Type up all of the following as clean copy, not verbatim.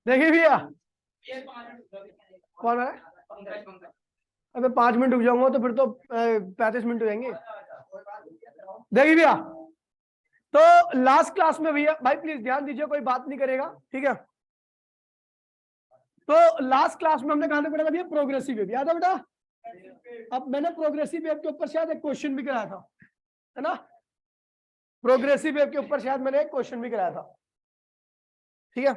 देखिए भैया, कौन है? अबे 5 मिनट रुक जाऊंगा तो फिर तो 35 मिनट हो जाएंगे। देखिए भैया, तो लास्ट क्लास में भैया, भाई प्लीज ध्यान दीजिए, कोई बात नहीं करेगा, ठीक है? तो लास्ट क्लास में हमने कहा था बेटा भैया प्रोग्रेसिव वेव, याद है बेटा? अब मैंने प्रोग्रेसिव वेव के ऊपर शायद एक क्वेश्चन भी कराया था, है ना? प्रोग्रेसिव वेव के ऊपर शायद मैंने एक क्वेश्चन भी कराया था, ठीक है?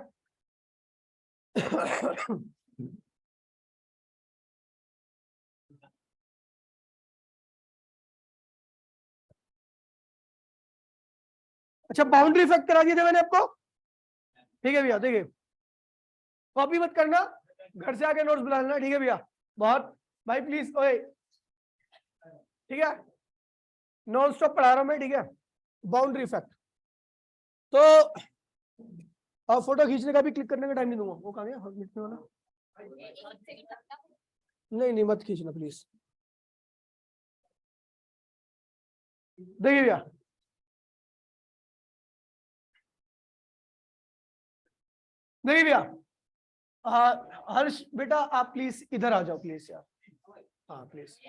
अच्छा, बाउंड्री इफेक्ट करा दिए थे मैंने आपको, ठीक है भैया? देखिए, कॉपी मत करना, घर से आके नोट्स बना लेना, ठीक है भैया? बहुत भाई प्लीज, ओए ठीक है, नॉन स्टॉप पढ़ा रहा हूं मैं, ठीक है? बाउंड्री इफेक्ट, तो और फोटो खींचने का भी क्लिक करने का टाइम नहीं दूंगा, वो कहाँ गया मिटने वाला? नहीं नहीं मत खींचना प्लीज। देखिए भैया, देखिए भैया, हर्ष बेटा आप प्लीज इधर आ जाओ प्लीज यार, हाँ प्लीज।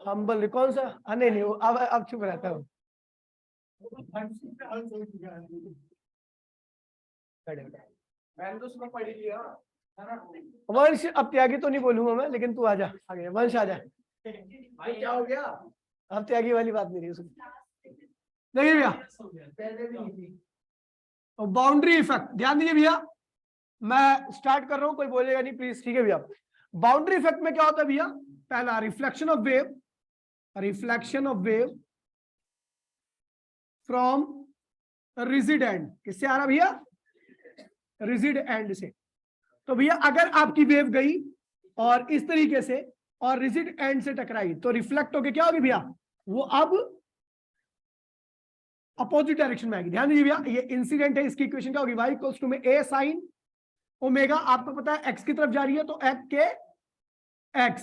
हम्बल कौन सा? हाँ नहीं नहीं, अब चुप रहता हूँ। वंश अब त्यागी तो नहीं बोलूंगा मैं, लेकिन तू आ जा आगे, वंश आ जा। भाई क्या हो गया? अब त्यागी वाली बात नहीं रही उसमें। देखिए भैया, बाउंड्री इफेक्ट ध्यान दीजिए भैया, मैं स्टार्ट कर रहा हूं, कोई बोलेगा नहीं प्लीज, ठीक है भैया? बाउंड्री इफेक्ट में क्या होता है भैया? पहला reflection of wave, reflection of wave from rigid and, किससे आ रहा भैया? रिजिड एंड से। तो भैया अगर आपकी वेव गई और इस तरीके से और रिजिड एंड से टकराई तो रिफ्लेक्ट होके क्या होगी भैया? वो अब अपोजिट डायरेक्शन में आएगी। ध्यान दीजिए भैया, ये इंसिडेंट है, इसकी इक्वेशन क्या होगी? y इक्वल्स टू में a साइन ओमेगा, आपको पता है x की तरफ जा रही है तो f के x,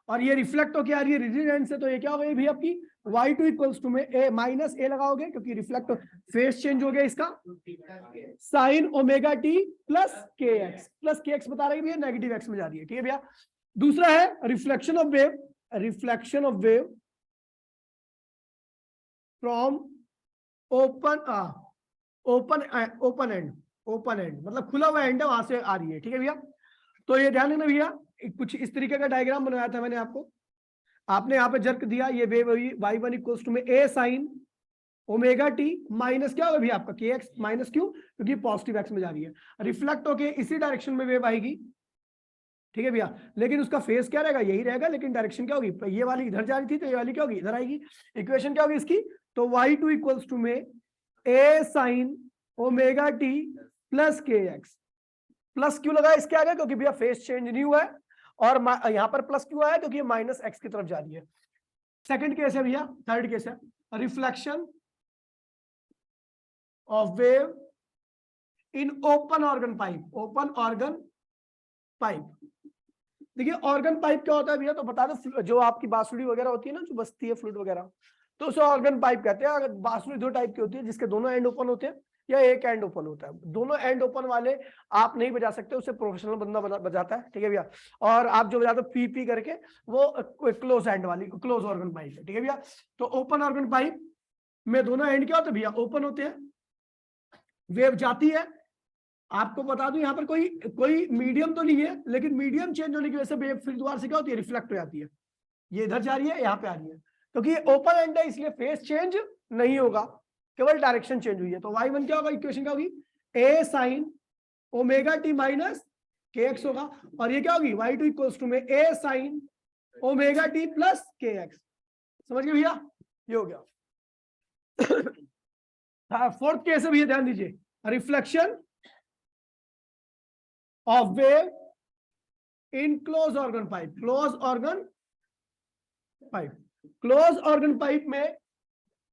और ये रिफ्लेक्ट होके आ रही है रिजिड एंड से, तो ये क्या हो गई भैया आपकी? y2 इक्वल्स टू में a माइनस a लगाओगे क्योंकि रिफ्लेक्ट फेस चेंज हो गया इसका, साइन ओमेगा t प्लस के एक्स बता रही है भैया, नेगेटिव x में जा रही है, ठीक है भैया? दूसरा है reflection of wave, reflection of wave from open open and मतलब खुला हुआ एंड है, वहां से आ रही है, ठीक है भैया? तो ये ध्यान देना भैया, कुछ इस तरीके का डायग्राम बनाया था मैंने आपको, आपने यहाँ पे जर्क दिया, ये वेव हुई y1 इक्वल्स टू में a sign omega T minus क्या होगा भैया आपका के एक्स माइनस क्यू, क्योंकि पॉजिटिव एक्स में जा रही है, रिफ्लेक्ट होके इसी डायरेक्शन में वेव आएगी, ठीक है भैया? लेकिन उसका फेस क्या रहेगा? यही रहेगा, लेकिन डायरेक्शन क्या होगी? ये वाली इधर जा रही थी तो ये वाली क्या होगी? इधर आएगी। इक्वेशन क्या होगी इसकी? तो y2 इक्वल्स टू में a sign omega T plus के एक्स, प्लस क्यों लगा इसके आगे? क्योंकि भैया फेस चेंज नहीं हुआ है, और यहां पर प्लस क्यों आया? क्योंकि ये माइनस एक्स की तरफ जा रही है। सेकंड केस है भैया, थर्ड केस है reflection of wave in open organ pipe, open organ pipe. देखिए ऑर्गन पाइप क्या होता है भैया, तो बता दो, जो आपकी बांसुरी वगैरह होती है ना, जो बसती है फ्लूट वगैरह, तो उसे ऑर्गन पाइप कहते हैं। अगर बांसुरी दो टाइप की होती है, जिसके दोनों एंड ओपन होते हैं या एक एंड ओपन होता है, दोनों एंड ओपन वाले आप नहीं बजा सकते, उसे प्रोफेशनल बंदा बजाता है, ठीक है भैया? और आप जो बजाते हो पी पी करके, वो क्लोज एंड वाली क्लोज ऑर्गन पाइप है, ठीक है भैया? तो ओपन ऑर्गन पाइप में दोनों एंड क्या होते हैं भैया? ओपन होते हैं, वेव जाती है। आपको बता दूं यहाँ पर कोई मीडियम तो नहीं है, लेकिन मीडियम चेंज होने की वजह से वेव फिर दोबारा से क्या होती है? रिफ्लेक्ट हो जाती है, ये इधर जा रही है, यहाँ पे आ रही है, क्योंकि ये ओपन एंड है इसलिए फेस चेंज नहीं होगा, केवल डायरेक्शन चेंज हुई है। तो y1 क्या होगा? इक्वेशन क्या होगी? a sign omega T minus के एक्स होगा, और ये क्या होगी? y2 इक्वल्स टू में a sign omega T plus के एक्स। समझ गए भैया? ये हो गया। हाँ, फोर्थ केस है भैया, ध्यान दीजिए, reflection of wave in close organ pipe, close organ pipe, close organ pipe में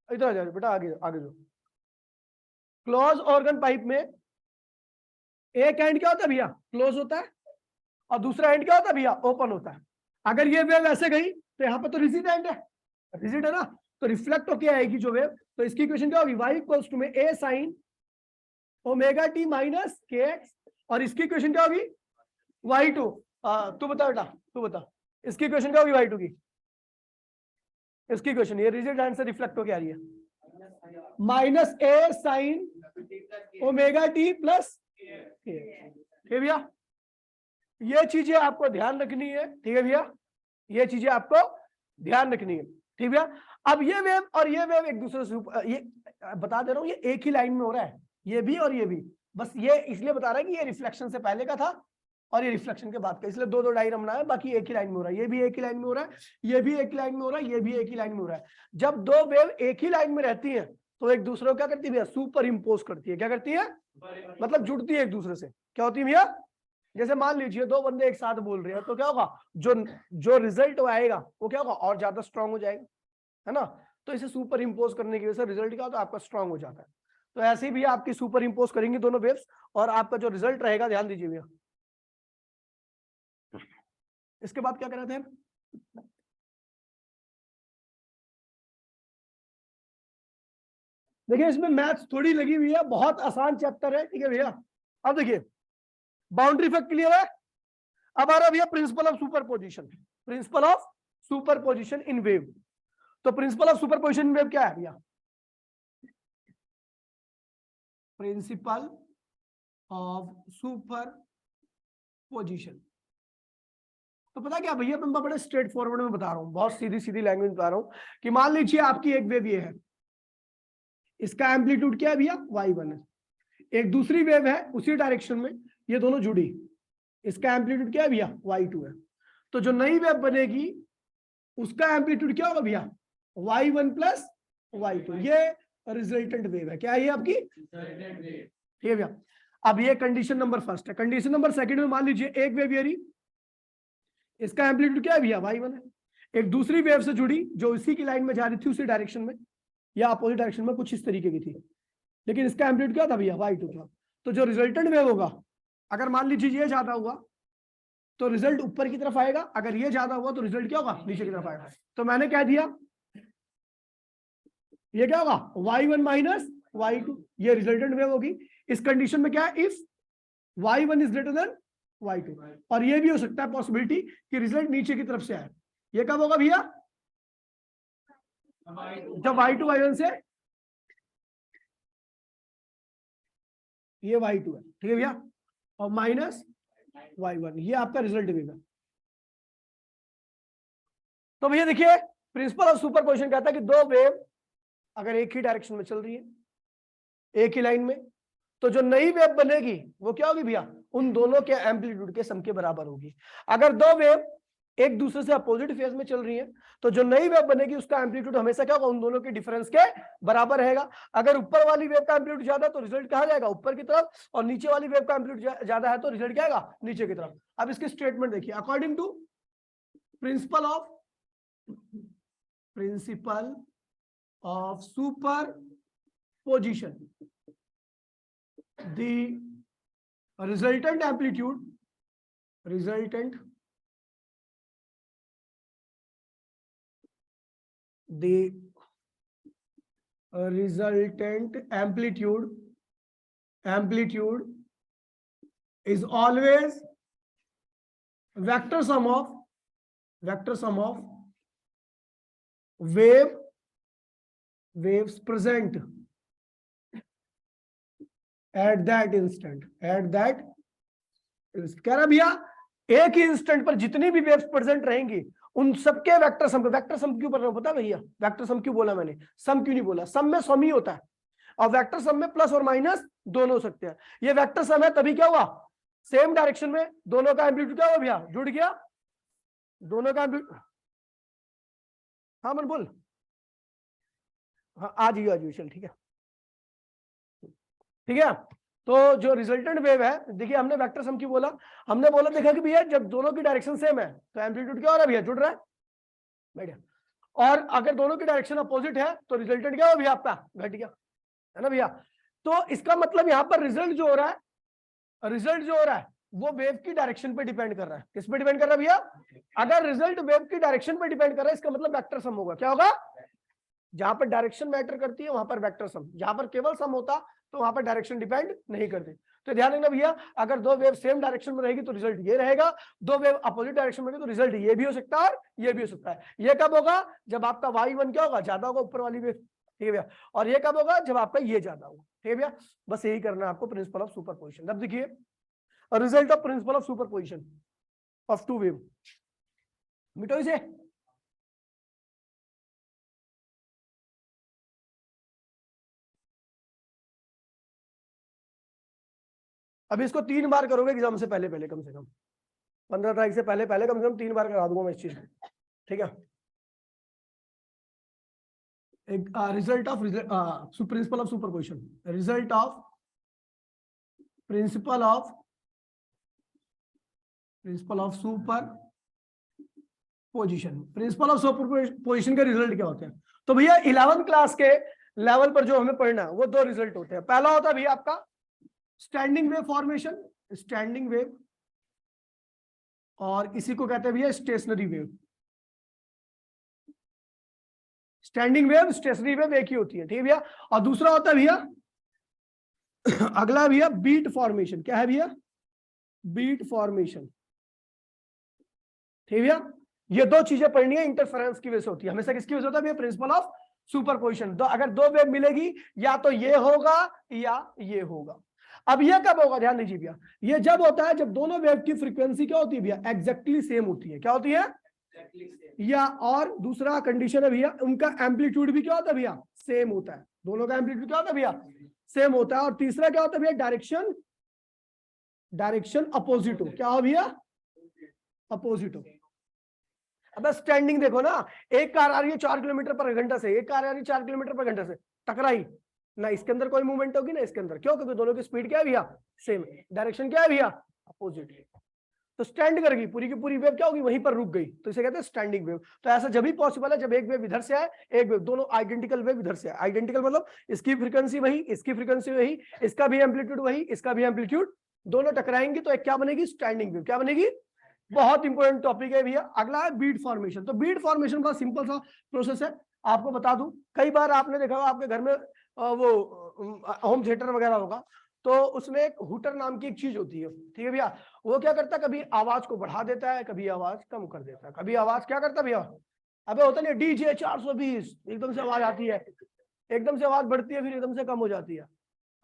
इधर आ जाओ बेटा, आगे आगे जो क्लोज ऑर्गन पाइप में एक एंड क्या होता है भैया? क्लोज होता है, और दूसरा एंड क्या होता है भैया? ओपन होता है। अगर ये वेव ऐसे गई तो यहाँ पर तो रिजिड एंड है, रिजिड है ना, तो रिफ्लेक्ट होके आएगी जो वेव, तो इसकी इक्वेशन क्या होगी, y इक्वल्स टू में a sin omega t minus kx, और इसकी इक्वेशन क्या होगी y2। तू बता बेटा, तू बता इसकी इक्वेशन क्या होगी y2 की, इसकी इक्वेशन, ये रिजल्ट आंसर रिफ्लेक्ट होके आ रही है, minus a sin omega t plus ठीक है भैया। ये चीजें आपको ध्यान रखनी है, ठीक है भैया, ये चीजें आपको ध्यान रखनी है, ठीक भैया। अब ये वेव और ये वेव एक दूसरे से, ये बता दे रहा हूं, ये एक ही लाइन में हो रहा है, ये भी और ये भी, बस ये इसलिए बता रहा है कि ये रिफ्लेक्शन से पहले का था और ये रिफ्लेक्शन के बाद का, इसलिए दो दो डायग्राम बनाया, बाकी एक ही लाइन में हो रहा है, ये भी एक ही लाइन में हो रहा है, ये भी एक ही लाइन में हो रहा है, ये भी एक ही लाइन में हो रहा है। जब दो वेव एक ही लाइन में रहती है तो एक दूसरे को क्या करती है भैया, सुपर इम्पोज करती है। क्या करती है, मतलब जुड़ती है एक दूसरे से। क्या होती है भैया, जैसे मान लीजिए दो बंदे एक साथ बोल रहे हैं, तो क्या होगा, जो रिजल्ट आएगा वो क्या होगा, और ज्यादा स्ट्रांग हो जाएगा, है ना। तो इसे सुपर इम्पोज करने की वजह से रिजल्ट क्या होता है, आपका स्ट्रांग हो जाता है। तो ऐसे ही भी आपकी सुपर इम्पोज करेंगे दोनों वेव्स, और आपका जो रिजल्ट रहेगा, ध्यान दीजिए भैया। इसके बाद क्या कराते हैं, देखिए इसमें मैथ्स थोड़ी लगी हुई है, बहुत आसान चैप्टर है, ठीक है भैया। अब देखिए बाउंड्री इफेक्ट क्लियर है। अब आ रहा भैया principle of superposition, principle of superposition in wave. तो principle of superposition in wave क्या है भैया, प्रिंसिपल ऑफ सुपरपोजिशन, तो पता क्या भैया, मैं बड़े स्ट्रेट फॉरवर्ड में बता रहा हूं, बहुत सीधी सीधी लैंग्वेज बता रहा हूं कि मान लीजिए आपकी एक वेव ये है, इसका एम्पलीट्यूड क्या है भैया, y1 है, एक दूसरी वेव है उसी डायरेक्शन में, ये दोनों जुड़ी, इसका एम्पलीट्यूड क्या है भैया, y2 है। तो जो नई वेव बनेगी उसका एम्पलीट्यूड क्या होगा भैया, y1 प्लस y2, ये रिजल्टेंट वेव है। क्या है ये आपकी, ठीक है भैया। अब ये कंडीशन नंबर फर्स्ट है। कंडीशन नंबर सेकंड में मान लीजिए एक वेव ये रही, इसका एम्पलीट्यूड क्या है भैया, y1 है, एक दूसरी वेव से जुड़ी जो इसी की लाइन में जा रही थी, उसी डायरेक्शन में या अपोजिट डायरेक्शन में, कुछ इस तरीके की थी, लेकिन इसका एम्पलीट्यूड क्या था भैया, y2 था। तो जो रिजल्टेंट वेव होगा, अगर मान लीजिए ये ज्यादा हुआ तो रिजल्ट ऊपर की तरफ आएगा, अगर ये ज्यादा हुआ तो रिजल्ट क्या होगा, नीचे की तरफ आएगा। तो मैंने क्या दिया, ये क्या होगा, y1 माइनस y2, ये रिजल्टेंट वेव होगी। इस कंडीशन में क्या है, if y1 is greater than y2, और ये भी हो सकता है पॉसिबिलिटी कि रिजल्ट नीचे की तरफ से आए। ये कब होगा भैया, जब y2 y1 से, ये y2 है, ठीक है भैया, और माइनस y1, ये आपका रिजल्ट वेव है। तो भैया देखिए प्रिंसिपल ऑफ सुपरपोजिशन कहता है कि दो वेव अगर एक ही डायरेक्शन में चल रही है, एक ही लाइन में, तो जो नई वेव बनेगी वो क्या होगी भैया, उन दोनों के एम्पलीट्यूड के सम के बराबर होगी। अगर दो वेव एक दूसरे से अपोजिट फेज में चल रही है तो जो नई वेव बनेगी उसका एम्पलीट्यूड हमेशा क्या होगा, उन दोनों के डिफरेंस के बराबर रहेगा। अगर ऊपर वाली वेव का एम्पलीट्यूड ज्यादा तो रिजल्ट कहां जाएगा, ऊपर की तरफ, और नीचे वाली वेव का एम्पलीट्यूड ज्यादा है तो रिजल्ट क्या आएगा, नीचे की तरफ। अब इसकी स्टेटमेंट देखिए, according to principle of superposition, the resultant amplitude is always vector sum of waves present at that instant, कह रहा भैया एक ही इंस्टेंट पर जितनी भी वेव्स प्रेजेंट रहेंगी उन सबके वेक्टर सम, वेक्टर सम क्यों बोल रहा हूं पता है भैया, वेक्टर सम क्यों बोला मैंने, सम क्यों नहीं बोला, सम में सम ही होता है, और वेक्टर सम में प्लस और माइनस दोनों हो सकते हैं। ये वेक्टर सम है, तभी क्या हुआ, सेम डायरेक्शन में दोनों का एम्पलीट्यूड क्या हुआ भैया, जुड़ गया, दोनों का एम्पलीट्यूड, हाँ मन बोल, हाँ आ जाइए चल, ठीक है ठीक है। तो जो रिजल्टेंट वेव है, देखिए हमने वेक्टर सम क्यों बोला, हमने बोला देखा कि भैया जब दोनों की डायरेक्शन सेम है तो एम्पलीट्यूड क्या हो रहा है भैया, जुड़ रहा है, बढ़िया। और अगर दोनों की डायरेक्शन अपोजिट है तो रिजल्टेंट क्या हो भैया, आपका घट गया, है ना भैया। तो इसका मतलब यहाँ पर रिजल्ट जो हो रहा है वो वेव की डायरेक्शन पे डिपेंड कर रहा है। किस पे डिपेंड कर रहा है भैया, अगर रिजल्ट वेव की डायरेक्शन पे डिपेंड कर रहा है इसका मतलब वेक्टर सम होगा, क्या होगा, जहां पर डायरेक्शन मैटर करती है वहां पर वेक्टर सम, जहां पर केवल सम होता तो वहां पर डायरेक्शन डिपेंड नहीं करती। तो ध्यान रखना भैया, अगर दो वेव सेम डायरेक्शन में रहेगी तो रिजल्ट ये रहेगा, दो वेव अपोजिट डायरेक्शन में रहेगी तो रिजल्ट ये भी हो सकता है और ये भी हो सकता है। ये कब होगा? जब आपका y1 क्या होगा? ज्यादा होगा ऊपर वाली वेव, ठीक है भैया। और ये कब होगा? जब आपका ये ज्यादा होगा, ठीक है भैया। बस यही करना है आपको, प्रिंसिपल ऑफ सुपरपोजिशन। अब देखिए result of principle of superposition of two wave, मिटो इसे। अब इसको 3 बार करोगे एग्जाम से पहले पहले, कम से कम 15 तारीख से पहले पहले कम से कम 3 बार करा दूंगा मैं इस चीज को, ठीक है। एक result of principle of superposition, result of principle of super position, principle of super position के रिजल्ट क्या होते हैं? तो भैया 11th क्लास के लेवल पर जो हमें पढ़ना है वो दो रिजल्ट होते हैं। पहला होता है भैया आपका standing wave formation, standing wave, और इसी को कहते हैं भैया stationary wave. Standing wave stationary wave एक ही होती है, ठीक है भैया। और दूसरा होता है भैया अगला भैया बीट फॉर्मेशन। क्या है भैया? बीट फॉर्मेशन, ठीक है भैया। ये दो चीजें पढ़नी है, इंटरफेरेंस की वजह से होती है हमेशा। किसकी वजह से होता है भैया? Principle of superposition. तो अगर दो वेव मिलेगी या तो ये होगा या ये होगा। अब ये कब होगा? ध्यान दीजिए भैया, ये जब होता है जब दोनों वेव की फ्रीक्वेंसी क्या होती है भैया? एग्जैक्टली सेम होती है। क्या होती है? या और दूसरा कंडीशन है भैया उनका एम्पलीट्यूड भी क्या होता है भैया? सेम होता है। दोनों का एम्पलीट्यूड क्या होता है भैया? सेम होता है। और तीसरा क्या होता है भैया? डायरेक्शन अपोजिट हो। क्या हो भैया? अपोजिट हो। अब स्टैंडिंग देखो ना, एक कार आ रही है 4 किलोमीटर पर घंटा से, एक कार आ रही है 4 किलोमीटर पर घंटा से, टकराई ना, इसके अंदर कोई मूवमेंट होगी ना इसके अंदर। क्यों? क्योंकि दोनों की स्पीड क्या है भैया? सेम है। डायरेक्शन क्या है भैया? अपोजिट है। तो स्टैंड करेगी, पूरी की पूरी वेव क्या होगी? वहीं पर रुक गई, तो इसे कहते हैं स्टैंडिंग वेव। तो ऐसा जब भी पॉसिबल है जब एक वेव इधर से आए, एक वेव, दोनों आइडेंटिकल वेव इधर से आए। आइडेंटिकल मतलब इसकी फ्रीक्वेंसी वही, इसकी फ्रीक्वेंसी वही, इसका भी एम्पलीट्यूड वही, इसका भी एम्पलीट्यूड, दोनों टकराएंगे तो एक क्या बनेगी? Standing wave. क्या बनेगी? बहुत इंपॉर्टेंट टॉपिक है भैया। अगला है बीट फॉर्मेशन। तो बीट फॉर्मेशन का सिंपल सा प्रोसेस है, आपको बता दूं। कई बार आपने देखा होगा आपके घर में वो होम थिएटर वगैरह होगा, तो उसमें एक हुटर नाम की एक चीज होती है, ठीक है भैया। वो क्या करता है? कभी आवाज को बढ़ा देता है, कभी आवाज कम कर देता है, कभी आवाज क्या करता है भैया? अबे होता नहीं डीजे 420, एकदम से आवाज आती है, एकदम से आवाज बढ़ती है, फिर एकदम से कम हो जाती है।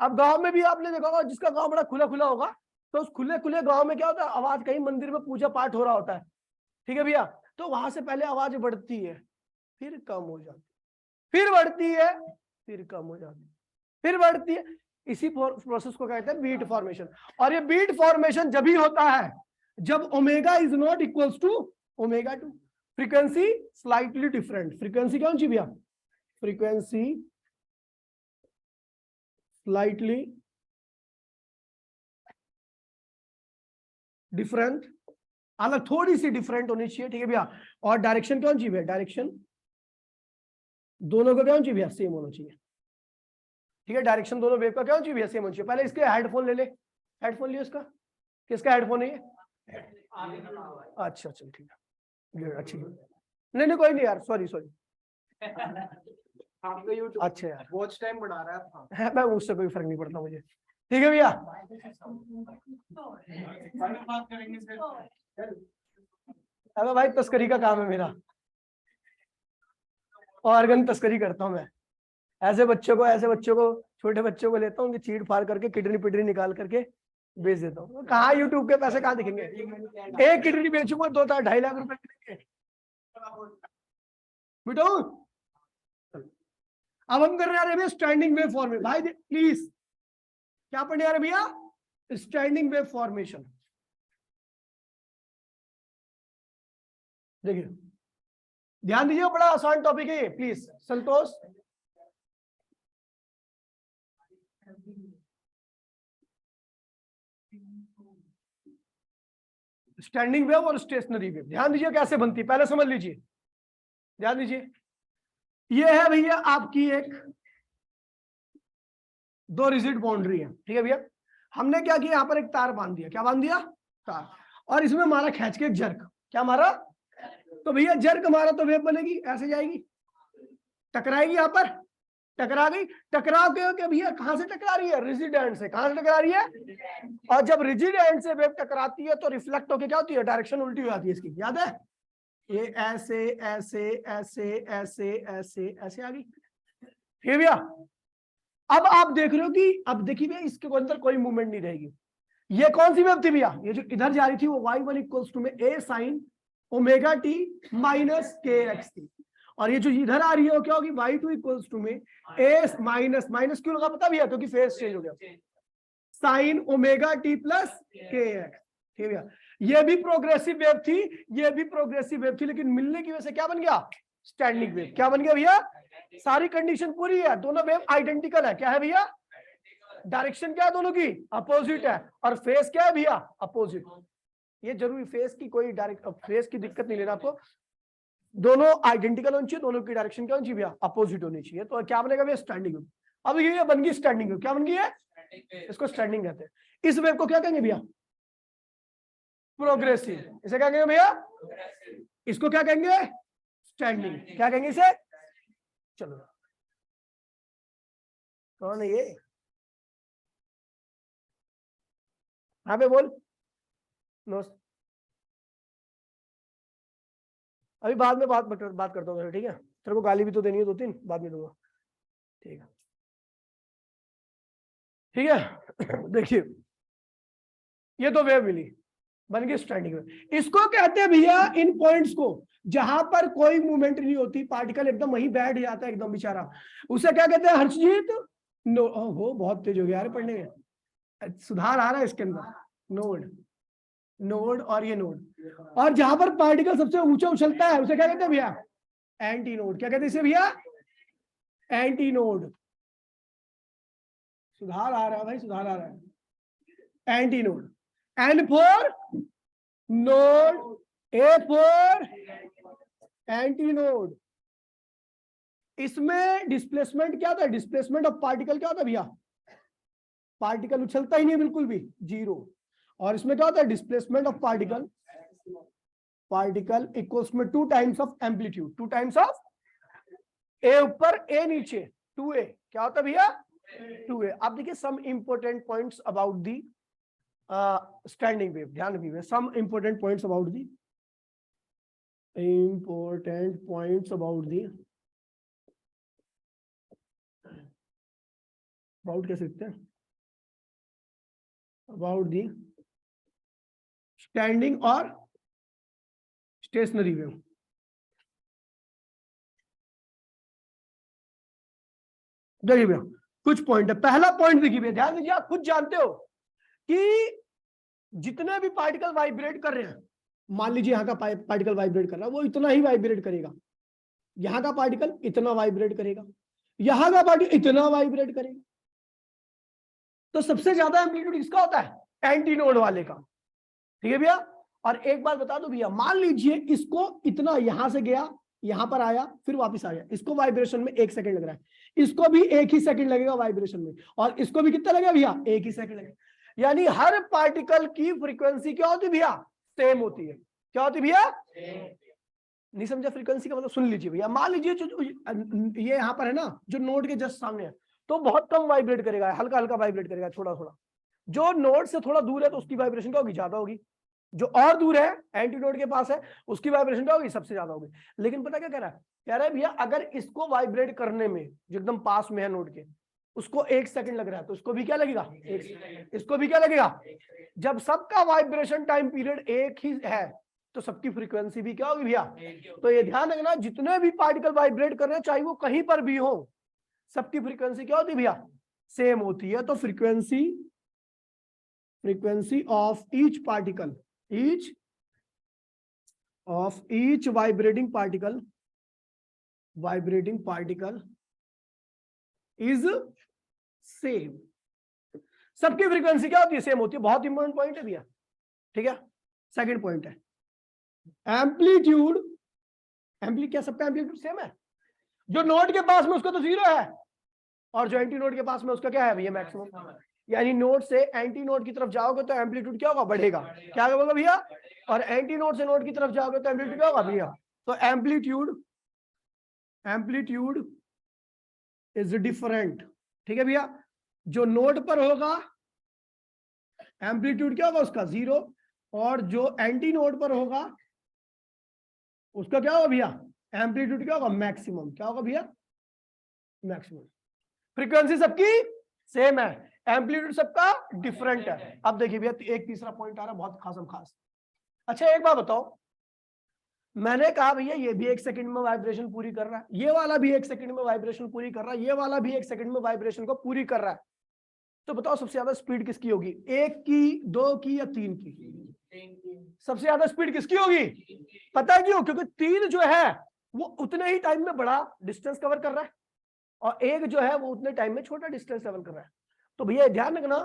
अब गांव में भी आपने देखा होगा, जिसका गांव बड़ा खुला खुला होगा, तो उस खुले खुले गांव में क्या होता है? आवाज, कहीं मंदिर में पूजा पाठ हो रहा होता है, ठीक है भैया, तो वहां से पहले आवाज बढ़ती है, फिर कम हो जाती है, फिर बढ़ती है, फिर कम हो जाती है, फिर बढ़ती है। इसी प्रोसेस को कहते हैं बीट फॉर्मेशन। और ये बीट फॉर्मेशन जब ही होता है जब omega is not equals to omega 2, frequency slightly different. Frequency क्या होनी भैया? फ्रीक्वेंसी स्लाइटली डिफरेंट, अलग थोड़ी सी डिफरेंट होनी चाहिए, ठीक है भैया। और डायरेक्शन क्या होनी चाहिए भैया? डायरेक्शन दोनों का क्या होना चाहिए भैया? सेम होना चाहिए, ठीक है। डायरेक्शन दोनों वेव का क्या होना चाहिए भैया? सेम होना चाहिए। पहले इसके हेडफोन ले ले, हेडफोन लियो इसका, किसका हेडफोन है ये? अच्छा चल ठीक है, अच्छी, नहीं नहीं कोई नहीं यार, सॉरी सॉरी। आपका यूट्यूब अच्छा यार वॉच टाइम बढ़ा रहा है, मैं उससे कोई फर्क नहीं पड़ता मुझे, ठीक है भैया। अबे भाई तस्करी का काम है मेरा, ऑर्गन तस्करी करता हूँ मैं। ऐसे बच्चों को छोटे बच्चों को लेता हूँ, उनकी चीड़ फाड़ करके किडनी पिडनी निकाल करके बेच देता हूँ। कहाँ यूट्यूब के पैसे कहाँ दिखेंगे? एक किडनी बेचूंगा 2-2.5 लाख रुपए मिलेंगे बेटो। अब हम कर रहे हैं भैया स्टैंडिंग वेव फॉर्मेशन। भाई प्लीज क्या पढ़ने आ रहे भैया? Standing wave formation. देखिए ध्यान दीजिए, बड़ा आसान टॉपिक है ये, प्लीज संतोष। स्टैंडिंग वेव और स्टेशनरी वेव ध्यान दीजिए कैसे बनती है, पहले समझ लीजिए, ध्यान दीजिए। ये है भैया आपकी एक दो रिजिड बाउंड्री है, ठीक है भैया। हमने क्या किया? यहाँ पर एक तार बांध दिया। क्या बांध दिया? तार। और इसमें मारा खींच के एक जर्क। क्या मारा? तो भैया जर्क मारा तो वेव बनेगी, ऐसे जाएगी, टकराएगी, यहाँ पर टकरा गई, टकराव के भैया कहां से टकरा रही है, रिजिड एंड से, कहां से टकरा रही है, और जब रिजिड एंड से वेव टकराती है तो रिफ्लेक्ट होके क्या होती है, डायरेक्शन उल्टी हो जाती है इसकी, याद है, ये ऐसे ऐसे ऐसे ऐसे ऐसे ऐसे आ गई, ठीक है भैया। अब आप देख रहे हो कि अब देखिए भैया इसके अंदर कोई मूवमेंट नहीं रहेगी, ये कौन सी वेव थी भैया, ये जो इधर जा रही थी वो y1 इक्वल्स टू में a sin omega T minus के एक्स थी, और ये जो इधर आ रही है वो क्या होगी, y2 इक्वल्स टू में a माइनस, माइनस क्यों लगा पता भैया, क्योंकि फेज चेंज हो गया, साइन ओमेगा टी प्लस के एक्स, ठीक है भैया। ये भी प्रोग्रेसिव वेव थी, ये भी प्रोग्रेसिव वेव थी, लेकिन मिलने की वजह से क्या बन गया, स्टैंडिंग वेव, क्या बन गया भैया, सारी कंडीशन पूरी है, दोनों वेव आइडेंटिकल है, क्या है भैया, डायरेक्शन क्या है दोनों की, अपोजिट है, और फेस क्या है भैया, अपोजिट, ये जरूरी, फेस की कोई डायरेक्ट फेस की दिक्कत नहीं लेना आपको, दोनों आइडेंटिकल होनी चाहिए, दोनों की डायरेक्शन क्या होनी चाहिए भैया, अपोजिट होनी चाहिए, तो क्या बनेगा भैया, स्टैंडिंग वेव। अब ये बन गई स्टैंडिंग वेव, क्या बन गई है, इसको स्टैंडिंग कहते हैं। इस वेव को क्या कहेंगे भैया, प्रोग्रेसिव, इसे क्या कहेंगे भैया, इसको क्या कहेंगे, स्टैंडिंग, क्या कहेंगे इसे, चलो कौन है ये, हाँ पे बोल, नो अभी बाद में बात करता हूँ, ठीक है, तेरे को गाली भी तो देनी है 2-3, बाद में दूंगा, ठीक है, ठीक है। देखिए ये तो वेव मिली, बन गई स्टैंडिंग वेव, इसको कहते हैं भैया इन पॉइंट्स को जहां पर कोई मूवमेंट नहीं होती, पार्टिकल एकदम वहीं बैठ जाता है एकदम बेचारा, उसे क्या कहते हैं हर्षजीत, नो हो बहुत तेज हो गया यार पढ़ने में, सुधार आ रहा है इसके अंदर, नोड, नोड और ये नोड, और जहां पर पार्टिकल सबसे ऊंचा उछलता है उसे क्या कहते हैं भैया, एंटी नोड, क्या कहते हैं इसे भैया, एंटी नोड, सुधार आ रहा है भाई, सुधार आ रहा है, antinode, N for node, A for anti node. इसमें डिस्प्लेसमेंट क्या था, डिस्प्लेसमेंट ऑफ पार्टिकल क्या होता भैया, पार्टिकल उछलता ही नहीं बिल्कुल भी, जीरो, और इसमें क्या होता है, displacement of particle, particle equals में 2 times of amplitude, 2 times of a ऊपर ए नीचे, 2a, क्या होता है भैया, 2a। आप देखिए some important points about the standing wave, ध्यान रखिए, some important points about the, important points about the about कह सकते हैं, about the standing और stationary wave। देखिए भैया कुछ पॉइंट है, पहला पॉइंट देखिए भैया, ध्यान दीजिए, आप खुद जानते हो कि जितने भी पार्टिकल वाइब्रेट कर रहे हैं, मान लीजिए यहाँ का पार्टिकल वाइब्रेट कर रहा है, वो इतना ही वाइब्रेट करेगा, यहाँ का पार्टिकल इतना वाइब्रेट करेगा, यहाँ का पार्टिकल इतना वाइब्रेट करेगा, तो सबसे ज्यादा एम्पलीट्यूड किसका होता है, एंटी नोड वाले का, ठीक है भैया। और एक बात बता दो भैया, मान लीजिए इसको इतना यहां से गया, यहां पर आया, फिर वापस आ गया, इसको वाइब्रेशन में 1 सेकंड लग रहा है, इसको भी 1 ही सेकंड लगेगा वाइब्रेशन में, और इसको भी कितना लगेगा भैया, 1 ही सेकंड लगेगा, यानी हर पार्टिकल की फ्रीक्वेंसी क्या होती है भैया, सेम होती है, क्या होती है भैया, नहीं समझा फ्रीक्वेंसी का मतलब, सुन लीजिए भैया, मान लीजिए जो ये यहाँ पर है ना, जो नोड के जस्ट सामने है, तो बहुत कम वाइब्रेट करेगा, हल्का हल्का वाइब्रेट करेगा, थोड़ा थोड़ा, जो नोड से थोड़ा दूर है तो उसकी वाइब्रेशन क्या होगी, ज्यादा होगी, जो और दूर है एंटी नोड के पास है उसकी वाइब्रेशन क्या होगी, सबसे ज्यादा होगी। लेकिन पता क्या कह रहा है, कह रहा है भैया अगर इसको वाइब्रेट करने में जो एकदम पास में है नोड के, उसको 1 सेकंड लग रहा है, तो उसको भी क्या लगेगा, इसको भी क्या लगेगा, जब सबका वाइब्रेशन टाइम पीरियड 1 ही है तो सबकी फ्रीक्वेंसी भी क्या होगी भैया। तो ये ध्यान रखना, जितने भी पार्टिकल वाइब्रेट कर रहे हैं चाहे वो कहीं पर भी हो, सबकी फ्रीक्वेंसी क्या होती है भैया, सेम होती है। तो frequency of each particle, each vibrating particle is same, सबकी फ्रीक्वेंसी क्या होती है, सेम होती है। बहुत इंपॉर्टेंट पॉइंट है भैया, ठीक है। सेकंड पॉइंट है एम्पलीट्यूड, क्या सबका एम्पलीट्यूड सेम है, जो नोड के पास में उसका तो 0 है, और जो एंटी नोड के पास में उसका क्या है भैया, मैक्सिमम। यानी नोड से एंटी नोड की तरफ जाओगे तो एम्पलीट्यूड क्या होगा, बढ़ेगा, क्या होगा भैया, और एंटी नोड से नोड की तरफ जाओगे तो एम्पलीट्यूड क्या होगा भैया। तो एम्पलीट्यूड इज डिफरेंट। ठीक है भैया, जो नोड पर होगा एम्पलीट्यूड क्या होगा उसका 0, और जो एंटी नोड पर होगा उसका क्या होगा भैया, एम्पलीट्यूड क्या होगा मैक्सिमम। क्या होगा भैया, मैक्सिमम। फ्रीक्वेंसी सबकी सेम है, एम्पलीट्यूड सबका डिफरेंट है। अब देखिए भैया एक तीसरा पॉइंट आ रहा है बहुत खासम खास। अच्छा एक बात बताओ, मैंने कहा भैया ये भी 1 सेकंड में वाइब्रेशन पूरी कर रहा है, ये वाला भी 1 सेकंड में वाइब्रेशन पूरी कर रहा है, ये वाला भी 1 सेकंड में वाइब्रेशन को पूरी कर रहा है। तो बताओ सबसे ज्यादा स्पीड किसकी होगी, 1 की, 2 की या 3 की? सबसे ज्यादा स्पीड किसकी होगी? पता है क्यों? क्योंकि 3 जो है वो उतने ही टाइम में बड़ा डिस्टेंस कवर कर रहा है, और 1 जो है वो उतने टाइम में छोटा डिस्टेंस कवर कर रहा है। तो भैया ध्यान रखना,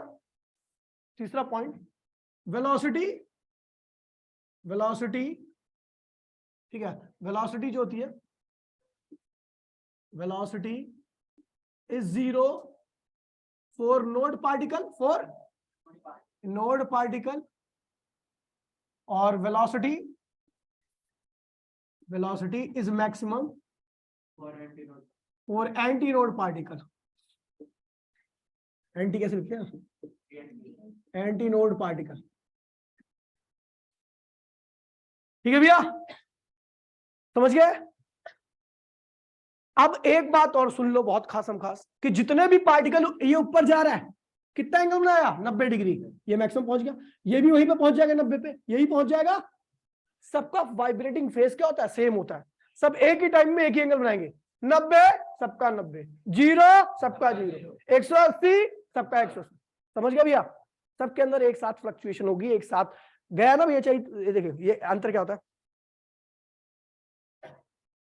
तीसरा पॉइंट, वेलोसिटी, वेलोसिटी, ठीक है, वेलोसिटी जो होती है, velocity is 0 for node particle, for node particle, और velocity, velocity is maximum for anti node particle. Anti कैसे लिखते हैं, एंटी नोड पार्टिकल। ठीक है भैया, समझ गए? अब एक बात और सुन लो बहुत खासम खास, कि जितने भी पार्टिकल ये ऊपर जा रहा है, कितना एंगल बनाया, 90 डिग्री, ये मैक्सिमम पहुंच गया, ये भी वहीं पे पहुंच जाएगा 90 पे, यही पहुंच जाएगा। सबका वाइब्रेटिंग फेस क्या होता है, सेम होता है, सब एक ही टाइम में एक ही एंगल बनाएंगे। 90 सबका 90, 0 सबका 0, 180 सबका 180। समझ गया भैया? सबके अंदर एक साथ फ्लक्चुएशन होगी, एक साथ गया ना भैया। चाहिए देखिए ये अंतर क्या होता है,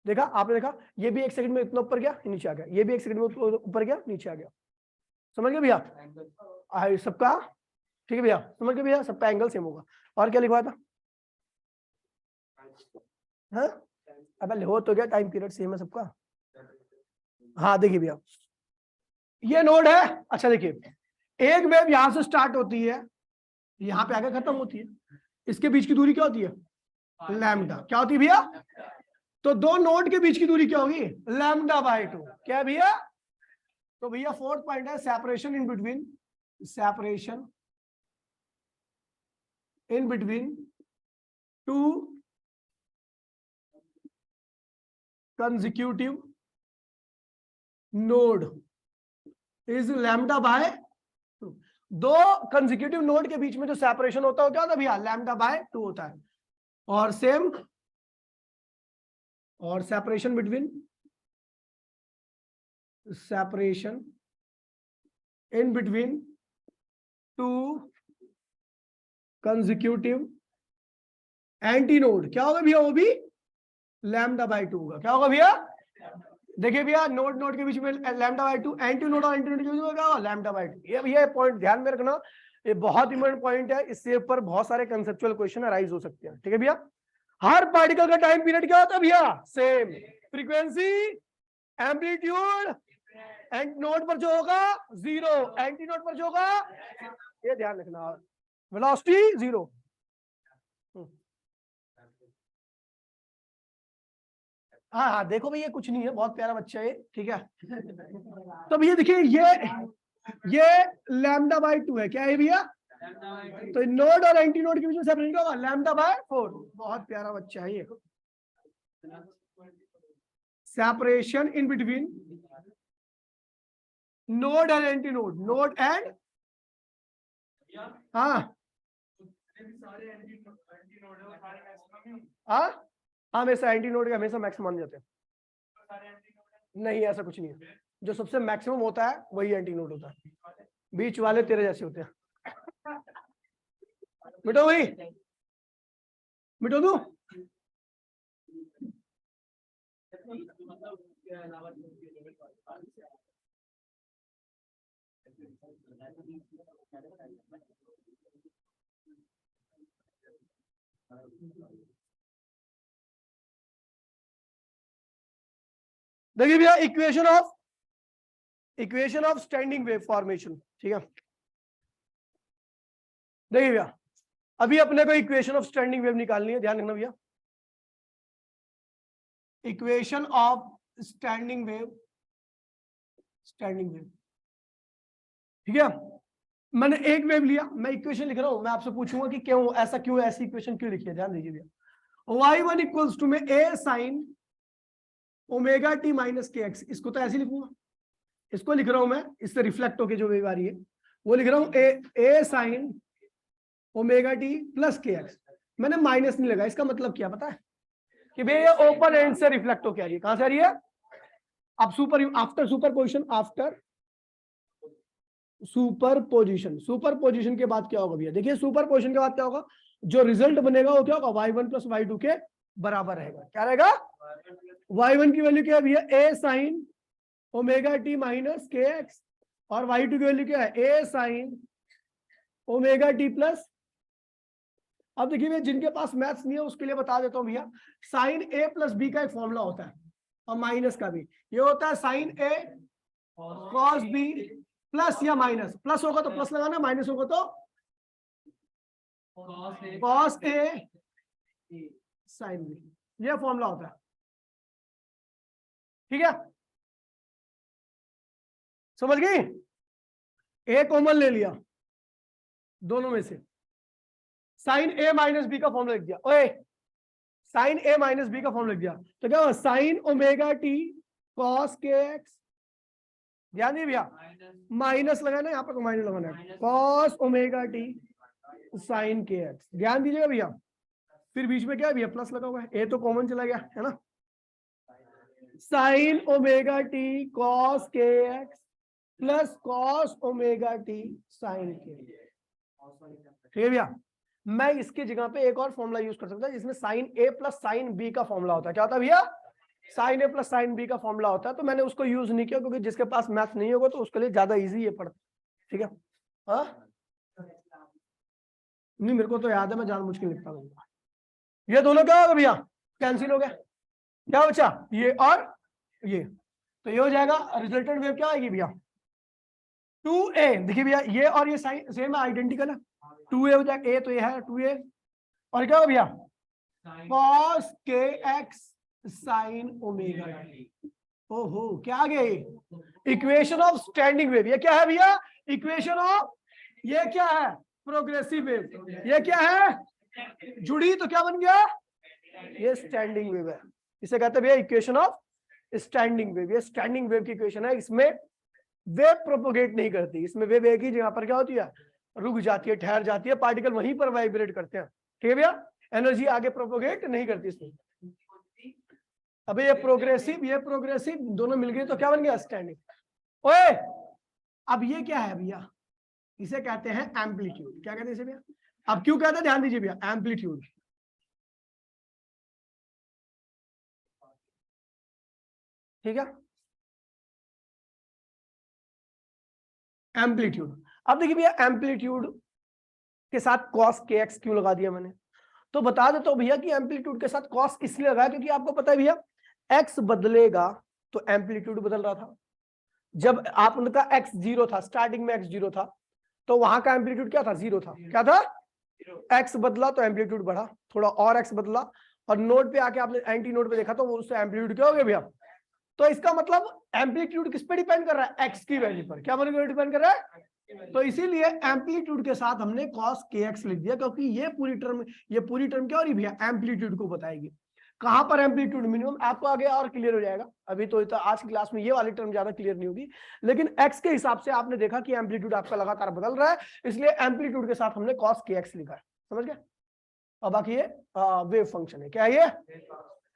देखा आपने, देखा ये भी 1 सेकंड में इतना ऊपर गया, नीचे आ गया, ये भी 1 सेकंड में ऊपर गया, नीचे आ गया। समझ गए भैया? सबका ठीक है भैया, समझ गए भैया? सबका एंगल सेम होगा। और क्या लिखवाया था? हाँ अब हो तो गया, टाइम पीरियड सेम है सबका। हाँ देखिए भैया, ये नोड है। अच्छा देखिए, एक वेव यहां से स्टार्ट होती है, यहां पे आगे खत्म होती है, इसके बीच की दूरी क्या होती है, लैम्डा। क्या होती है भैया? तो दो नोड के बीच की दूरी क्या होगी, λ/2। क्या भैया? तो भैया फोर्थ पॉइंट है separation in between, separation in between two consecutive node is λ/2। दो कंसेक्यूटिव नोड के बीच में जो सेपरेशन होता है क्या होता है भैया, λ/2 होता है। और सेम, और separation between, separation in between two consecutive anti node क्या होगा भैया, वो भी λ/2 होगा। क्या होगा भैया? देखिए भैया, नोड नोड के बीच में λ/2, एंटी नोड और एंटी नोड के बीच में क्या होगा, λ/2। ये भैया पॉइंट ध्यान में रखना, ये बहुत इंपॉर्टेंट पॉइंट है, इससे ऊपर बहुत सारे कंसेप्चुअल क्वेश्चन अराइज हो सकते हैं। ठीक है भैया? हर पार्टिकल का टाइम पीरियड क्या होता है भैया, same. Frequency, amplitude, and node पर जो होगा 0, एंटी नोड पर जो होगा, ये ध्यान रखना, वेलोसिटी 0। हाँ हाँ देखो भैया कुछ नहीं है, बहुत प्यारा बच्चा है, ठीक है। तो भैया देखिए ये λ/2 है। क्या है भैया? तो नोड और एंटी नोड के बीच में सेपरेशन क्या होगा, λ/4। बहुत प्यारा बच्चा है ये। Separation in between node and anti node, node and, हाँ हाँ हमेशा एंटी नोड के हमेशा मैक्सिमम मान जाते हैं। नहीं ऐसा कुछ नहीं है, जो सबसे मैक्सिमम होता है वही एंटी नोड होता है, बीच वाले तेरे जैसे होते हैं। मिटो भाई, मिटो दू। देखिए भैया, equation of standing wave formation. ठीक है, देखिए भैया अभी अपने को इक्वेशन ऑफ स्टैंडिंग वेव निकालनी है, ध्यान रखना भैया। Equation of standing wave standing wave. ठीक है, मैंने एक वेव लिया, मैं इक्वेशन लिख रहा हूं, मैं आपसे पूछूंगा कि क्यों ऐसा, क्यों ऐसी इक्वेशन क्यों लिखी है, ध्यान दीजिए भैया। y1 इक्वल्स टू में a sin omega T minus के एक्स, इसको तो ऐसे लिखूंगा, इसको लिख रहा हूं मैं, इससे रिफ्लेक्ट होके जो वेव आ रही है वो लिख रहा हूं a sin omega T plus के एक्स। मैंने माइनस नहीं लगा, इसका मतलब क्या पता है कि भैया ये ओपन एंड से रिफ्लेक्ट होके आ रही है। कहां से आ रही है? अब आफ्टर सुपर पोजिशन के बाद क्या होगा भैया? देखिए सुपर पोजिशन के बाद क्या होगा, जो रिजल्ट बनेगा वो क्या होगा, y1 प्लस y2 के बराबर रहेगा। क्या रहेगा? y1 की वैल्यू क्या है भैया? a sign omega T minus के एक्स, और y2 की वैल्यू क्या है? a sign omega T plus. अब देखिए भैया, जिनके पास मैथ्स नहीं है उसके लिए बता देता हूं भैया, साइन a प्लस b का एक फॉर्मूला होता है, और माइनस का भी ये होता है, sine a cos b plus या माइनस, प्लस होगा तो प्लस लगाना, माइनस होगा तो कॉस ए साइन बी, ये फॉर्मूला होता है। ठीक है, समझ गई? ए कॉमन ले लिया दोनों में से, साइन ए माइनस बी का फॉर्मूला लिख दिया, ओए साइन ए माइनस बी का फॉर्मूला लिख दिया, तो क्या हुआ? साइन ओमेगा टी कॉस के एक्स, ध्यान दिए भैया, माइनस लगाना यहाँ पर, तो माइनस लगाना है, कॉस ओमेगा टी साइन के एक्स, ध्यान दीजिएगा भैया। फिर बीच में क्या है भैया? प्लस लगा हुआ है, ए तो कॉमन चला गया है ना, साइन ओमेगा टी कॉस के x plus cos omega T sine के। ठीक है भैया, मैं इसकी जगह पे एक और फॉर्मूला यूज कर सकता हूं जिसमें साइन ए प्लस साइन बी का फॉर्मूला होता है। क्या होता है भैया? साइन ए प्लस साइन बी का फॉर्मूला होता है, तो मैंने उसको यूज नहीं किया क्योंकि जिसके पास मैथ नहीं होगा तो उसके लिए ज्यादा इजी है पढ़ना। ठीक है, हाँ नहीं मेरे को तो याद है, मैं जान मुश्किल लिखता हूँ। ये दोनों क्या होगा भैया? कैंसिल हो गया, क्या बचा? ये और ये, तो ये हो जाएगा, रिजल्टेंट वेव क्या आएगी भैया? 2a। देखिए भैया, ये और ये साइन सेम है, आइडेंटिकल है, 2a हो जाएगा, a तो ये है 2a, और क्या होगा भैया? cos के एक्स साइन ओमेगा टी। ओहो, क्या आ गया? Equation of standing wave. ये क्या है भैया? इक्वेशन ऑफ, ये क्या है? Progressive wave. ये क्या है? जुड़ी तो क्या बन गया? ये स्टैंडिंग वेव है, इसे कहते हैं भैया इक्वेशन ऑफ स्टैंडिंग वेव। ये स्टैंडिंग वेव की इक्वेशन है, इसमें वेव प्रोपोगेट नहीं करती, इसमें वेव एक ही जगह पर क्या होती है? रुक जाती है, ठहर जाती है, पार्टिकल वहीं पर वाइब्रेट करते हैं। ठीक है भैया, एनर्जी आगे प्रोपोगेट नहीं करती इसमें। अबे ये प्रोग्रेसिव दोनों मिल गए तो क्या बन गया? स्टैंडिंग। ओए अब ये क्या है भैया? इसे कहते हैं एम्पलीट्यूड। क्या कहते हैं इसे भैया? अब क्यों कहते हैं, ध्यान दीजिए भैया, एम्पलीट्यूड। ठीक है, एम्पलीट्यूड। अब देखिए भैया, एम्पलीट्यूड के साथ कॉस के एक्स क्यों लगा दिया मैंने, तो बता देता हूं भैया कि एम्पलीट्यूड के साथ कॉस इसलिए लगाया क्योंकि आपको पता है भैया, एक्स बदलेगा तो एम्पलीट्यूड बदल रहा था। जब आप उनका एक्स जीरो था, स्टार्टिंग में एक्स जीरो था, तो वहां का एम्पलीट्यूड क्या था? जीरो था। क्या था? एक्स बदला तो एम्पलीट्यूड बढ़ा, थोड़ा और एक्स बदला, और नोड पे आके आपने एंटी नोड पे देखा तो उससे एम्पलीट्यूड क्या हो गया भैया? तो इसका मतलब एम्पलीट्यूड किस पे डिपेंड कर रहा है? एक्स की वैल्यू पर। क्या वैल्यू डिपेंड कर रहा है? तो इसीलिए एम्पलीट्यूड के साथ हमने cos kx लिख दिया, क्योंकि ये पूरी टर्म क्या हो रही भैया? एम्पलीट्यूड को बताएगी। कहां पर एम्पलीट्यूड मिनिमम, आपको आगे और क्लियर हो जाएगा, अभी तो आज की क्लास में ये वाली टर्म ज्यादा क्लियर नहीं होगी, लेकिन x के हिसाब से आपने देखा कि एम्पलीट्यूड आपका लगातार बदल रहा है, इसलिए एम्पलीट्यूड के साथ हमने cos kx लिखा है। समझ गए? अब बाकी ये वेव फंक्शन है। क्या है ये?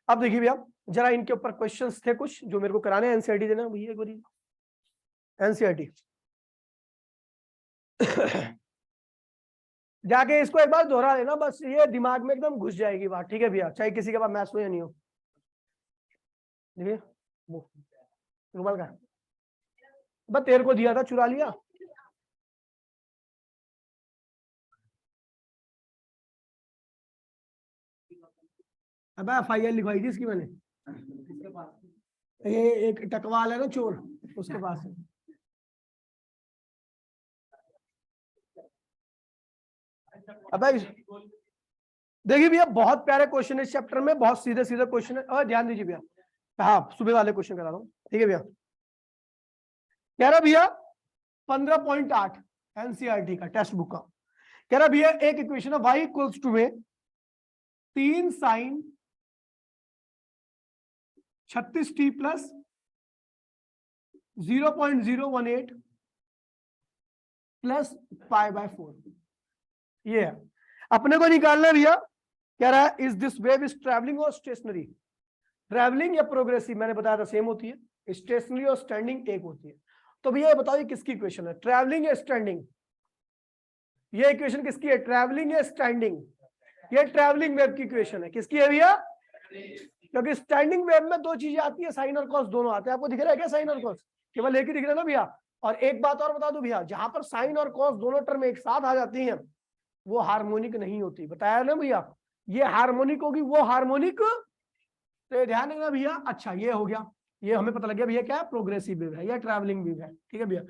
अब देखिए भैया, जरा इनके ऊपर क्वेश्चंस थे कुछ जो मेरे को कराने, एनसीईआरटी देना भैया, एनसीईआरटी जाके इसको एक बार दोहरा लेना, बस ये दिमाग में एकदम घुस जाएगी बात। ठीक है भैया, चाहे किसी के पास मैथ्स हो या नहीं हो। देखिए रुमाल का बस तेरे को दिया था, चुरा लिया। अब FIR लिखवाई थी इसकी मैंने, ये एक टकवाल है ना चोर, उसके पास है। अब देखिए भैया, बहुत प्यारे क्वेश्चन है इस चैप्टर में, बहुत सीधे सीधे क्वेश्चन है, और ध्यान दीजिए भैया, हाँ सुबह वाले क्वेश्चन करा रहा हूँ। ठीक है भैया, कह रहा भैया 15.8 एनसीईआरटी का टेक्स्ट बुक का, कह रहा भैया एक इक्वेशन है y इक्वल्स टू में 3 sin 36t प्लस 0.018 प्लस π/4, ये है अपने को निकालना है भैया। कह रहा है is this wave is travelling और स्टेशनरी, ट्रैवलिंग या प्रोग्रेसिव मैंने बताया था सेम होती है, स्टेशनरी और स्टैंडिंग एक होती है। तो भैया ये बताओ ये किसकी इक्वेशन है, ट्रैवलिंग या स्टैंडिंग? ये इक्वेशन किसकी है, ट्रैवलिंग या स्टैंडिंग? ये ट्रैवलिंग वेव की इक्वेशन है। किसकी है भैया? क्योंकि स्टैंडिंग वेव में दो चीजें आती है, साइन और कॉस दोनों आते हैं। आपको दिख रहा है क्या साइन और कॉस? केवल एक ही दिख रहा है ना भैया। और एक बात और बता दो भैया, जहां पर साइन और कॉस दोनों टर्म एक साथ आ जाती हैं वो हार्मोनिक नहीं होती, बताया ना भैया। ये हार्मोनिक होगी, वो हार्मोनिक, तो ध्यान रखना भैया। अच्छा ये हो गया, ये हमें पता लग गया भैया क्या है, प्रोग्रेसिव वेव है या ट्रैवलिंग वेव है। ठीक है भैया,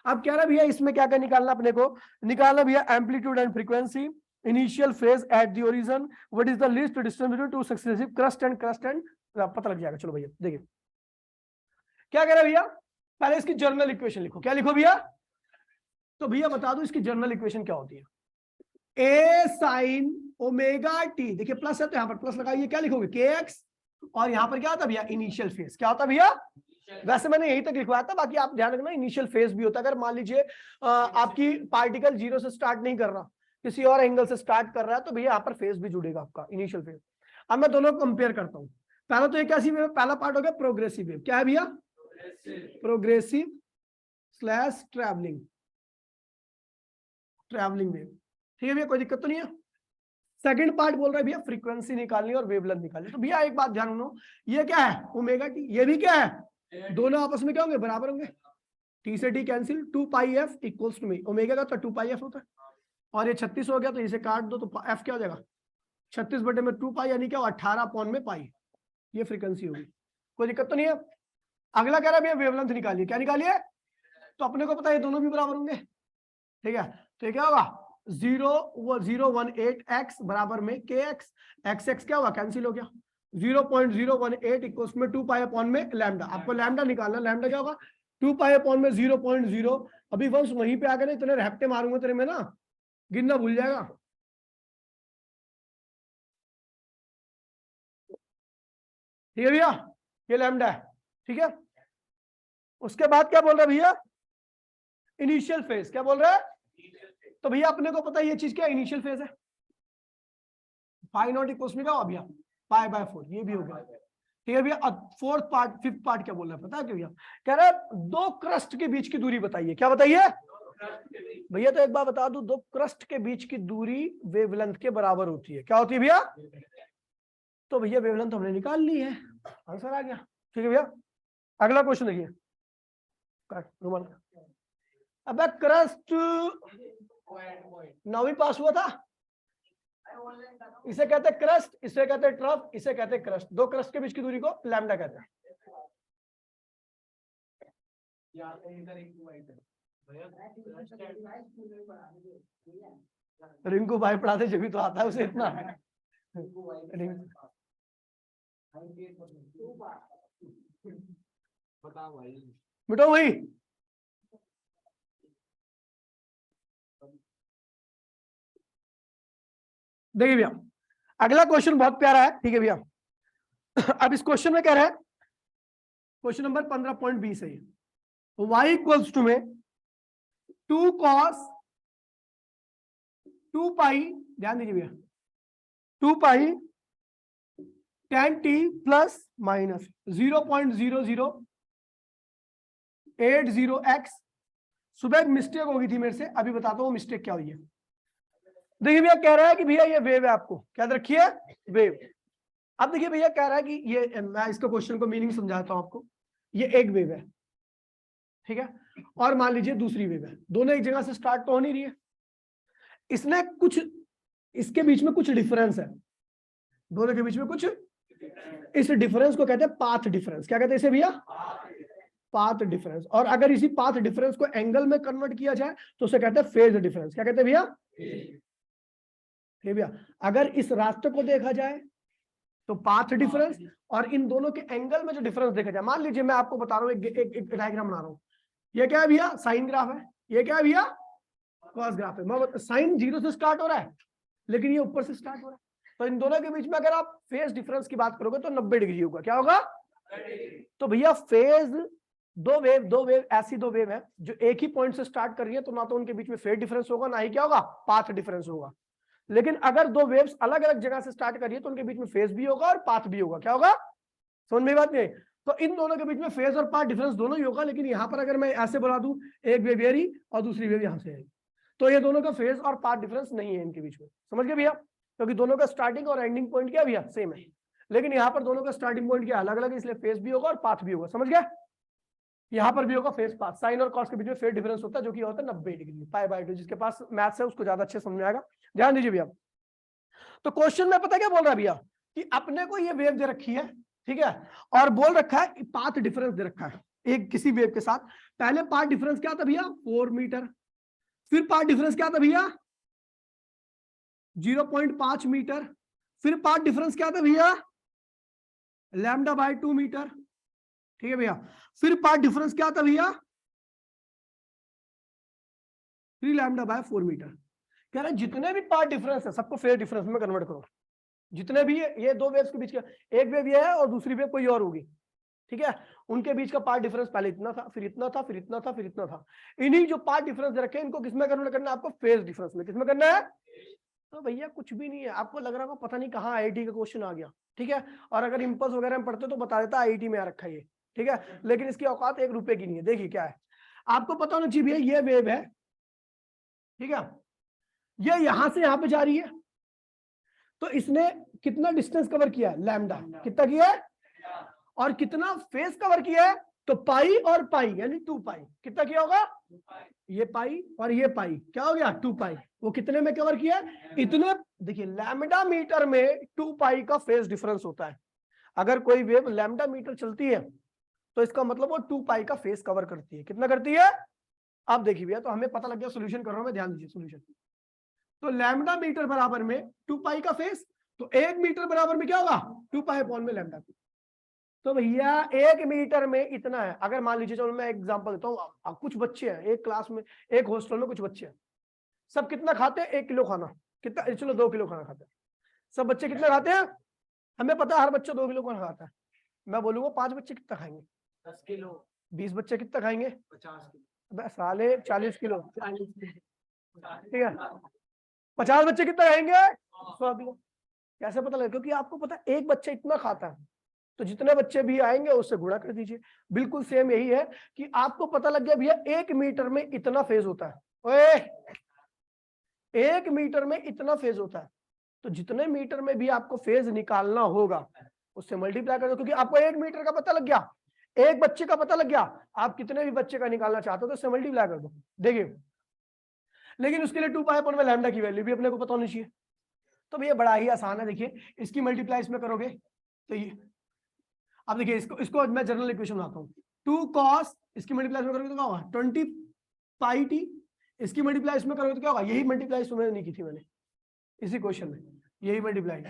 अब क्या रहा भैया इसमें क्या क्या निकालना अपने को, निकालना भैया amplitude and frequency, initial phase at the origin, what is the least distance between two successive crust and पता लग जाएगा। चलो भैया देखिए क्या कह रहा है भैया, पहले इसकी जर्नल इक्वेशन लिखो। क्या लिखो भैया? तो भैया बता दो इसकी जर्नल इक्वेशन क्या होती है, ए साइन ओमेगा टी, देखिए प्लस है तो यहां पर प्लस लगाइए, क्या लिखोगे के एक्स, और यहां पर क्या होता है भैया इनिशियल फेज, क्या होता है भैया? वैसे मैंने यही तक लिखवाया था, बाकी आप ध्यान रखना इनिशियल फेज भी होता है। अगर मान लीजिए आपकी पार्टिकल जीरो से स्टार्ट नहीं कर रहा, किसी और एंगल से स्टार्ट कर रहा है, तो भैया यहाँ पर फेज भी जुड़ेगा आपका, इनिशियल फेज। अब मैं दोनों को कंपेयर करता हूँ। पहला तो ये कैसी वेव, पहला पार्ट हो गया प्रोग्रेसिव वेव। क्या है भैया? Progressive slash travelling, travelling wave. ठीक है भैया, कोई दिक्कत तो नहीं है। सेकंड पार्ट बोल रहा है भैया फ्रीक्वेंसी निकालनी और वेवलेंथ निकालनी। तो भैया एक बात ध्यान रखना, ये क्या है ओमेगा टी, ये भी क्या है, दोनों आपस में क्या होंगे, बराबर होंगे। टी से T cancel, 2 pi F equals to में ओमेगा का तो 2 पाई एफ होता है, और ये 36 हो गया तो इसे काट दो तो एफ क्या हो जाएगा 36 बटे में 2 पाई, यानी क्या 18 अपॉन में पाई, ये फ्रीक्वेंसी होगी। कोई दिक्कत तो नहीं है। अगला कह रहा है भैया वेवलेंथ निकालिए। क्या निकालिए? तो अपने को पता है ये दोनों भी बराबर होंगे। ठीक है, तो ये क्या होगा 0.018 x बराबर में के एक्स, एक्स एक्स क्या हुआ कैंसिल हो गया, 0.018 इक्वल्स में 2 पाई अपॉन में लैम्डा। आपको लैम्डा निकालना, लैम्डा क्या होगा 2 पाई अपॉन में 0.0। अभी वंश वहीं पे आ गए ना, इतने रैप्टे मारूंगा तेरे में ना, गिनना भूल जाएगा। ठीक है भैया, ये लैम्डा है। ठीक है, उसके बाद क्या बोल रहा है भैया, इनिशियल फेज। क्या बोल रहा है? तो भैया अपने को पता है ये चीज क्या इनिशियल फेज है, पाई नॉट इक्वल्स में क्या हो भैया π/4, ये भी हो गया। ठीक है भैया, फोर्थ पार्ट, फिफ्थ पार्ट क्या बोल रहा है पता है क्या भैया, कह रहा है दो क्रस्ट के बीच की दूरी बताइए। क्या बताइए भैया? तो एक बार बता दूं, दो क्रस्ट के बीच की दूरी वेवलेंथ के बराबर होती है। क्या होती है भैया? तो भैया वेवलेंथ हमने निकाल ली है, आंसर आ गया। ठीक है भैया, अगला क्वेश्चन देखिए। अब क्रस्ट 9वीं पास हुआ था, इसे कहते हैं क्रस्ट, इसे कहते हैं ट्रफ, इसे कहते हैं क्रस्ट। दो क्रस्ट के बीच की दूरी को लैम्डा कहते हैं। रिंकू भाई पढ़ाते जब भी तो आता है उसे इतना। बेटो भाई देखिए भैया, अगला क्वेश्चन बहुत प्यारा है। ठीक है भैया, अब इस क्वेश्चन में क्या है, क्वेश्चन नंबर 15.20 है। y इक्वल्स टू में 2 cos 2 पाई, ध्यान दीजिए भैया 2 पाई tan t plus minus 0.0080x। सुबह एक मिस्टेक हो गई थी मेरे से, अभी बताता हूँ मिस्टेक क्या हुई है। देखिए भैया कह रहा है कि भैया ये वेव है, आपको क्या रखिए वेव। अब देखिए भैया कह रहा है कि ये, मैं इसका क्वेश्चन को मीनिंग समझाता हूं आपको। ये एक वेव है, ठीक है, और मान लीजिए दूसरी वेव है, दोनों एक जगह से स्टार्ट तो हो नहीं रही है, इसने कुछ, इसके बीच में कुछ डिफरेंस है, दोनों के बीच में कुछ, इस डिफरेंस को कहते हैं पाथ डिफरेंस। क्या कहते हैं इसे भैया? Path difference. और अगर इसी पाथ डिफरेंस को एंगल में कन्वर्ट किया जाए तो उसे कहते हैं फेज डिफरेंस। क्या कहते हैं भैया? भैया अगर इस रास्ते को देखा जाए तो पाथ डिफरेंस, और इन दोनों के एंगल में जो डिफरेंस देखा जाए, मान लीजिए मैं आपको बता रहा हूं, एक डायग्राम बना रहा हूं, ये क्या है भैया, साइन ग्राफ है, ये क्या है भैया, कॉस ग्राफ है। साइन 0 से स्टार्ट हो रहा है, लेकिन ये ऊपर से स्टार्ट हो रहा है, तो इन दोनों के बीच में अगर आप फेज डिफरेंस की बात करोगे तो 90 डिग्री होगा। क्या होगा? तो भैया फेज, दो वेव ऐसी दो वेव है जो एक ही पॉइंट से स्टार्ट कर रही है, तो ना तो उनके बीच में फेज डिफरेंस होगा, ना ही क्या होगा, पाथ डिफरेंस होगा। लेकिन अगर दो वेव्स अलग अलग जगह से स्टार्ट कर रही है तो उनके बीच में फेज भी होगा और पाथ भी होगा। क्या होगा? समझ में बात नहीं? तो इन दोनों के बीच में फेज और पाथ डिफरेंस दोनों ही होगा, लेकिन यहां पर अगर मैं ऐसे बोला दूं, एक वेव ये रही और दूसरी वेव यहां से है, तो ये दोनों का फेज और पाथ डिफरेंस नहीं है इनके बीच में। समझ गए भैया? क्योंकि दोनों का स्टार्टिंग और एंडिंग पॉइंट क्या भैया, सेम है, लेकिन यहाँ पर दोनों का स्टार्टिंग पॉइंट क्या अलग अलग है, इसलिए फेज भी होगा और पाथ भी होगा। समझ गए? यहाँ पर भी होगा फेज पाथ। साइन और कॉस के बीच में फेज डिफरेंस होता है जो कि होता है 90 डिग्री, π/2। जिसके पास मैथ्स है उसको ज्यादा अच्छे समझ में आएगा, ध्यान दीजिए भैया। तो क्वेश्चन में पता क्या बोल रहा है भैया, कि अपने को ये वेव दे रखी है, ठीक है, और बोल रखा है पाथ डिफरेंस दे रखा है एक किसी वेव के साथ। पहले पाथ डिफरेंस क्या था भैया, 4 मीटर, फिर पाथ डिफरेंस क्या था भैया, 0.5 मीटर, फिर पाथ डिफरेंस क्या था भैया, λ/2 मीटर, ठीक है भैया, फिर पाथ डिफरेंस क्या था भैया, 3λ/4 मीटर। कह रहे जितने भी पाथ डिफरेंस है सबको फेज डिफरेंस में कन्वर्ट करो। जितने भी ये दो वेव्स के बीच का, एक वेव ये है और दूसरी वेव कोई और होगी, ठीक है, उनके बीच का पाथ डिफरेंस पहले इतना था, फिर इतना था, फिर इतना था, फिर इतना था। इन्हीं जो पाथ डिफरेंस दे रखे हैं इनको किसमें कन्वर्ट करना है आपको, फेज डिफरेंस में। किसमें करना है? तो भैया कुछ भी नहीं है, आपको लग रहा होगा पता नहीं कहाँ आईआईटी का क्वेश्चन आ गया, ठीक है, और अगर इंपल्स वगैरह में पढ़ते तो बता देता आईआईटी में आ रखा है ये, ठीक है, लेकिन इसकी औकात 1 रुपए की नहीं है। देखिए क्या है, आपको पता होना चाहिए भैया, ये वेव है, ठीक है, ये यहां से यहां पे जा रही है, तो इसने कितना डिस्टेंस कवर किया है, लैम्डा, कितना किया है, और कितना फेज कवर किया है, तो पाई और पाई यानी 2 पाई, कितना किया होगा, ये पाई और ये पाई, क्या हो गया 2 पाई। वो कितने में कवर किया है, इतने। देखिए लैम्डा मीटर में 2 पाई का फेज डिफरेंस होता है। अगर कोई वेव लैम्डा मीटर चलती है तो इसका मतलब वो 2 पाई का फेज कवर करती है। कितना करती है? अब देखिए भैया, तो हमें पता लग गया, सोल्यूशन कर रहा हूं मैं, ध्यान दीजिए सोल्यूशन। तो लैम्डा मीटर बराबर में 2 पाई का फेज, तो 1 मीटर बराबर में क्या होगा, 2 पाई अपॉन में लैम्डा। तो भैया 1 मीटर में इतना है। अगर मान लीजिए, चलो मैं एग्जांपल देता हूँ, कुछ बच्चे हैं एक क्लास में, एक हॉस्टल में कुछ बच्चे हैं, सब कितना खाते हैं, 1 किलो खाना, कितना, चलो 2 किलो खाना खाते हैं, सब बच्चे कितना खाते हैं, हमें पता है हर बच्चा 2 किलो खाना खाता है। मैं बोलूंगा 5 बच्चे कितना खाएंगे, 10 किलो, 20 बच्चे कितना खाएंगे, 50 किलो, अबे साले 40 किलो, ठीक है, 50 बच्चे कितना खाएंगे, 100 किलो। कैसे पता लगे, क्योंकि आपको पता है एक बच्चा इतना खाता है, तो जितने बच्चे भी आएंगे उससे गुणा कर दीजिए। बिल्कुल सेम यही है कि आपको पता लग गया भैया 1 मीटर में इतना फेज होता है, ओए 1 मीटर में इतना फेज होता है, तो जितने मीटर में भी आपको फेज निकालना होगा उससे मल्टीप्लाई कर दो, क्योंकि आपको 1 मीटर का पता लग गया, एक बच्चे का पता लग गया, आप कितने भी बच्चे का निकालना चाहते हो तो उससे मल्टीप्लाई कर दो। देखिए, लेकिन उसके लिए 2 पाई अपॉन में लैम्डा की वैल्यू भी अपने को पता होनी चाहिए। तो भैया बड़ा ही आसान है, देखिए इसकी मल्टीप्लाई इसमें करोगे तो ये, अब देखिए इसको मैं जनरल इक्वेशन बनाता हूँ, 2 cos, इसकी मल्टीप्लाई इसमें करोगे तो क्या होगा 20 पाई टी, इसकी मल्टीप्लाई इसमें करोगे तो क्या होगा, यही मल्टीप्लाई इसमें नहीं की थी मैंने इसी क्वेश्चन में, यही मल्टीप्लाई